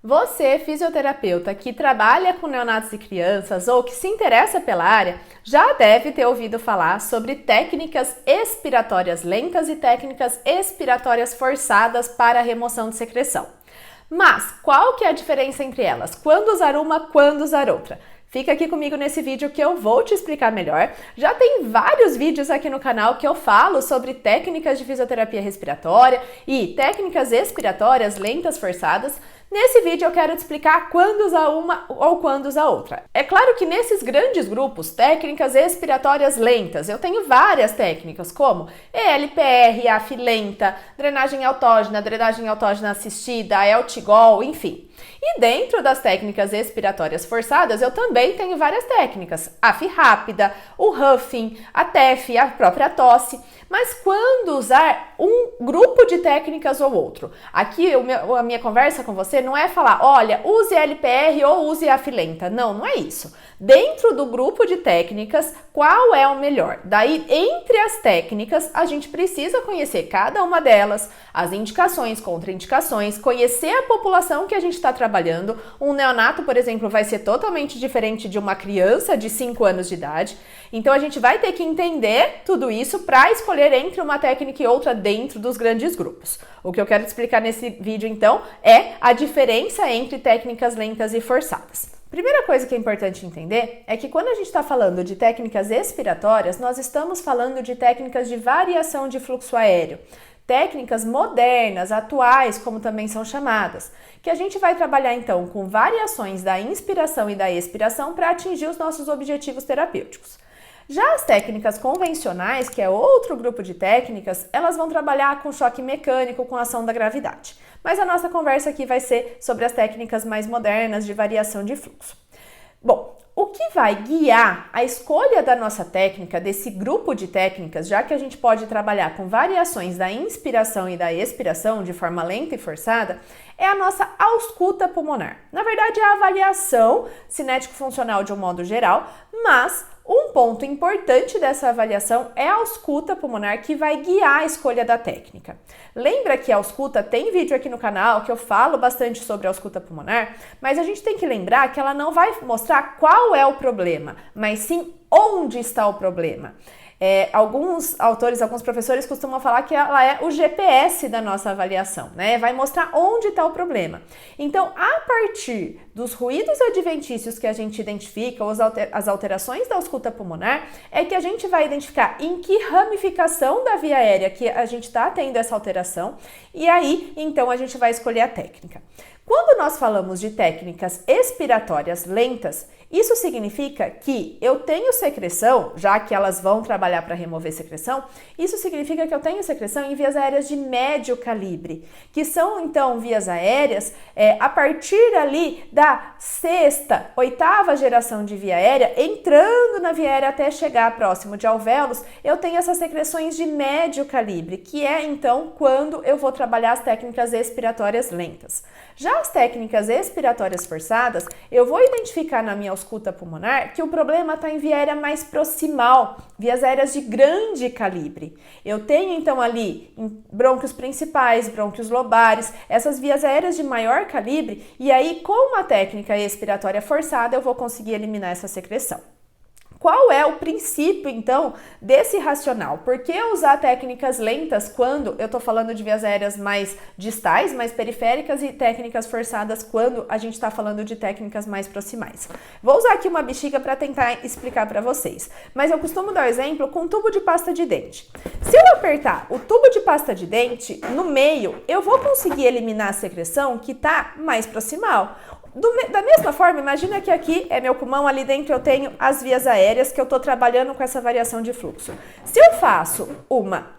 Você, fisioterapeuta que trabalha com neonatos e crianças ou que se interessa pela área, já deve ter ouvido falar sobre técnicas expiratórias lentas e técnicas expiratórias forçadas para a remoção de secreção. Mas qual que é a diferença entre elas? Quando usar uma, quando usar outra? Fica aqui comigo nesse vídeo que eu vou te explicar melhor. Já tem vários vídeos aqui no canal que eu falo sobre técnicas de fisioterapia respiratória e técnicas expiratórias lentas forçadas. Nesse vídeo eu quero te explicar quando usar uma ou quando usar outra. É claro que nesses grandes grupos, técnicas expiratórias lentas, eu tenho várias técnicas como ELPR, AF lenta, drenagem autógena assistida, Eltigol, enfim. E dentro das técnicas expiratórias forçadas, eu também tenho várias técnicas, AF rápida, o Huffing, a TEF, a própria tosse. Mas quando usar um grupo de técnicas ou outro? Aqui a minha conversa com você não é falar, olha, use LPR ou use AF lenta. Não é isso. Dentro do grupo de técnicas, qual é o melhor? Daí, entre as técnicas, a gente precisa conhecer cada uma delas, as indicações, contraindicações, conhecer a população que a gente está trabalhando. Um neonato, por exemplo, vai ser totalmente diferente de uma criança de 5 anos de idade. Então, a gente vai ter que entender tudo isso para escolher entre uma técnica e outra dentro dos grandes grupos. O que eu quero te explicar nesse vídeo, então, é a diferença entre técnicas lentas e forçadas. Primeira coisa que é importante entender é que quando a gente está falando de técnicas expiratórias, nós estamos falando de técnicas de variação de fluxo aéreo. Técnicas modernas, atuais, como também são chamadas, que a gente vai trabalhar então com variações da inspiração e da expiração para atingir os nossos objetivos terapêuticos. Já as técnicas convencionais, que é outro grupo de técnicas, elas vão trabalhar com choque mecânico, com ação da gravidade. Mas a nossa conversa aqui vai ser sobre as técnicas mais modernas de variação de fluxo. Bom, o que vai guiar a escolha da nossa técnica, desse grupo de técnicas, já que a gente pode trabalhar com variações da inspiração e da expiração de forma lenta e forçada, é a nossa ausculta pulmonar. Na verdade, é a avaliação cinético-funcional de um modo geral, mas um ponto importante dessa avaliação é a ausculta pulmonar que vai guiar a escolha da técnica. Lembra que a ausculta tem vídeo aqui no canal que eu falo bastante sobre a ausculta pulmonar, mas a gente tem que lembrar que ela não vai mostrar qual é o problema, mas sim onde está o problema. Alguns autores, alguns professores costumam falar que ela é o GPS da nossa avaliação, né? Vai mostrar onde está o problema. Então, a partir dos ruídos adventícios que a gente identifica, ou as alterações da ausculta pulmonar, é que a gente vai identificar em que ramificação da via aérea que a gente está tendo essa alteração, e aí, então, a gente vai escolher a técnica. Quando nós falamos de técnicas expiratórias lentas, isso significa que eu tenho secreção, já que elas vão trabalhar para remover secreção, isso significa que eu tenho secreção em vias aéreas de médio calibre, que são então vias aéreas a partir ali da sexta, oitava geração de via aérea, entrando na via aérea até chegar próximo de alvéolos, eu tenho essas secreções de médio calibre, que é então quando eu vou trabalhar as técnicas expiratórias lentas. Já as técnicas expiratórias forçadas, eu vou identificar na minha ausculta pulmonar que o problema está em via aérea mais proximal, vias aéreas de grande calibre. Eu tenho então ali brônquios principais, brônquios lobares, essas vias aéreas de maior calibre, e aí com uma técnica expiratória forçada eu vou conseguir eliminar essa secreção. Qual é o princípio, então, desse racional? Por que usar técnicas lentas quando eu estou falando de vias aéreas mais distais, mais periféricas, e técnicas forçadas quando a gente está falando de técnicas mais proximais? Vou usar aqui uma bexiga para tentar explicar para vocês, mas eu costumo dar o exemplo com um tubo de pasta de dente. Se eu apertar o tubo de pasta de dente no meio, eu vou conseguir eliminar a secreção que está mais proximal. Da mesma forma, imagina que aqui é meu pulmão, ali dentro eu tenho as vias aéreas que eu estou trabalhando com essa variação de fluxo. Se eu faço uma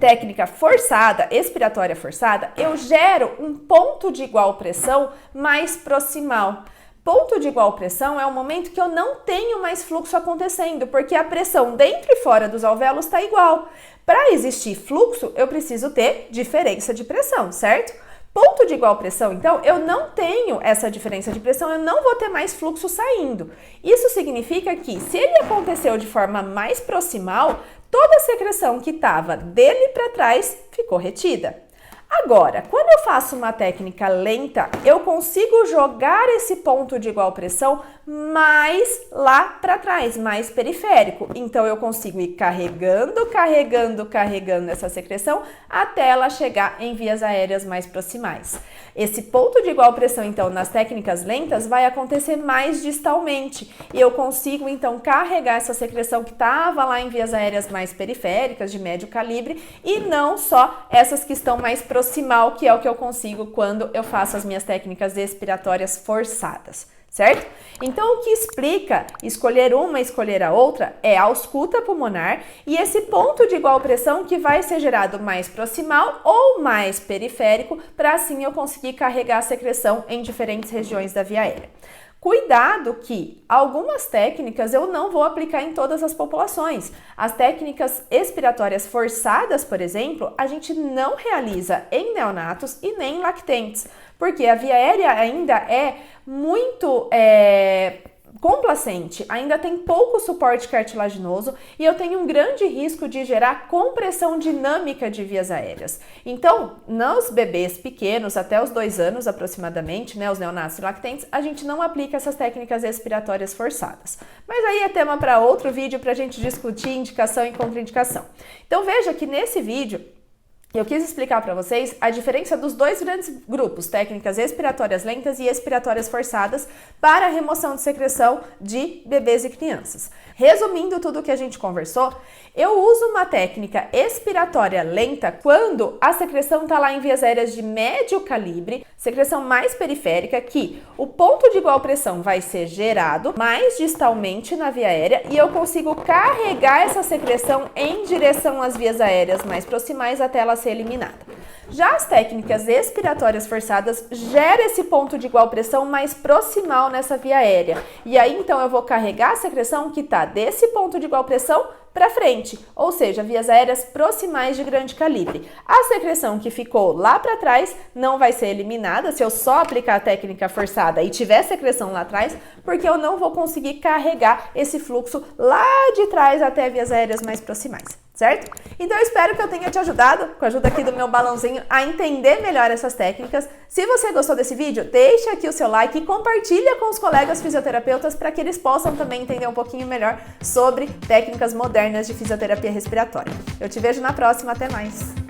técnica forçada, expiratória forçada, eu gero um ponto de igual pressão mais proximal. Ponto de igual pressão é o momento que eu não tenho mais fluxo acontecendo, porque a pressão dentro e fora dos alvéolos está igual. Para existir fluxo, eu preciso ter diferença de pressão, certo? Ponto de igual pressão, então, eu não tenho essa diferença de pressão, eu não vou ter mais fluxo saindo. Isso significa que, se ele aconteceu de forma mais proximal, toda a secreção que estava dele para trás ficou retida. Agora, quando eu faço uma técnica lenta, eu consigo jogar esse ponto de igual pressão mais lá para trás, mais periférico. Então, eu consigo ir carregando, carregando, carregando essa secreção até ela chegar em vias aéreas mais proximais. Esse ponto de igual pressão, então, nas técnicas lentas vai acontecer mais distalmente e eu consigo, então, carregar essa secreção que estava lá em vias aéreas mais periféricas, de médio calibre, e não só essas que estão mais proximal, que é o que eu consigo quando eu faço as minhas técnicas expiratórias forçadas, certo? Então, o que explica escolher uma e escolher a outra é a ausculta pulmonar e esse ponto de igual pressão que vai ser gerado mais proximal ou mais periférico, para assim eu conseguir carregar a secreção em diferentes regiões da via aérea. Cuidado que algumas técnicas eu não vou aplicar em todas as populações. As técnicas expiratórias forçadas, por exemplo, a gente não realiza em neonatos e nem em lactentes, porque a via aérea ainda é muito complacente, ainda tem pouco suporte cartilaginoso e eu tenho um grande risco de gerar compressão dinâmica de vias aéreas. Então, nos bebês pequenos, até os 2 anos aproximadamente, né, os neonatos e lactentes, a gente não aplica essas técnicas expiratórias forçadas. Mas aí é tema para outro vídeo para a gente discutir indicação e contraindicação. Então veja que nesse vídeo eu quis explicar para vocês a diferença dos 2 grandes grupos, técnicas expiratórias lentas e expiratórias forçadas para a remoção de secreção de bebês e crianças. Resumindo tudo o que a gente conversou, eu uso uma técnica expiratória lenta quando a secreção está lá em vias aéreas de médio calibre, secreção mais periférica, que o ponto de igual pressão vai ser gerado mais distalmente na via aérea e eu consigo carregar essa secreção em direção às vias aéreas mais proximais até ela ser eliminada. Já as técnicas expiratórias forçadas geram esse ponto de igual pressão mais proximal nessa via aérea. E aí, então, eu vou carregar a secreção que está desse ponto de igual pressão para frente, ou seja, vias aéreas proximais de grande calibre. A secreção que ficou lá para trás não vai ser eliminada se eu só aplicar a técnica forçada e tiver secreção lá atrás, porque eu não vou conseguir carregar esse fluxo lá de trás até vias aéreas mais proximais. Certo? Então eu espero que eu tenha te ajudado, com a ajuda aqui do meu balãozinho, a entender melhor essas técnicas. Se você gostou desse vídeo, deixa aqui o seu like e compartilha com os colegas fisioterapeutas para que eles possam também entender um pouquinho melhor sobre técnicas modernas de fisioterapia respiratória. Eu te vejo na próxima, até mais!